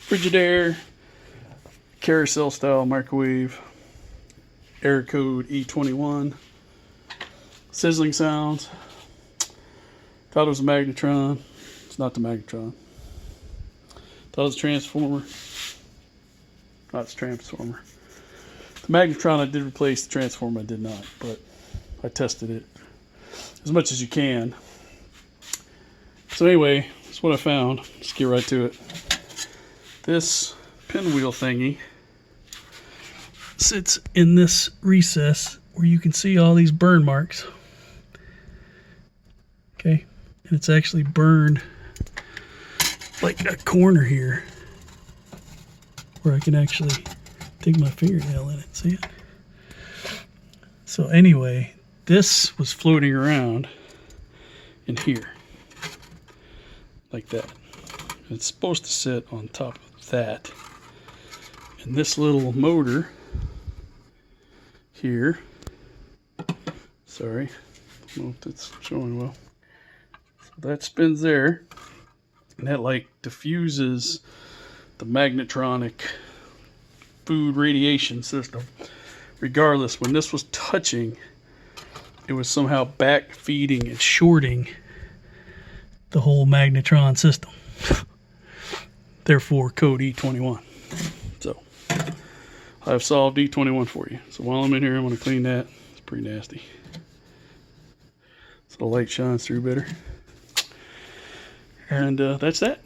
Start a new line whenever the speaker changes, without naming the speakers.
Frigidaire carousel style microwave, error code E21, sizzling sounds. Thought it was a magnetron. It's not the magnetron. Thought it was a transformer. Not its transformer. The magnetron I did replace, the transformer I did not, but I tested it as much as you can. So anyway, that's what I found. Let's get right to it. This pinwheel thingy sits in this recess where you can see all these burn marks. Okay, and it's actually burned like a corner here where I can actually dig my fingernail in it. See it? So anyway, this was floating around in here like that. It's supposed to sit on top of that. And this little motor here, sorry, I don't know if that's showing well. So that spins there, and that like diffuses the magnetronic food radiation system. Regardless, when this was touching, it was somehow back feeding and shorting the whole magnetron system. Therefore, code E21. So, I've solved E21 for you. So while I'm in here, I'm going to clean that. It's pretty nasty. So the light shines through better. And that's that.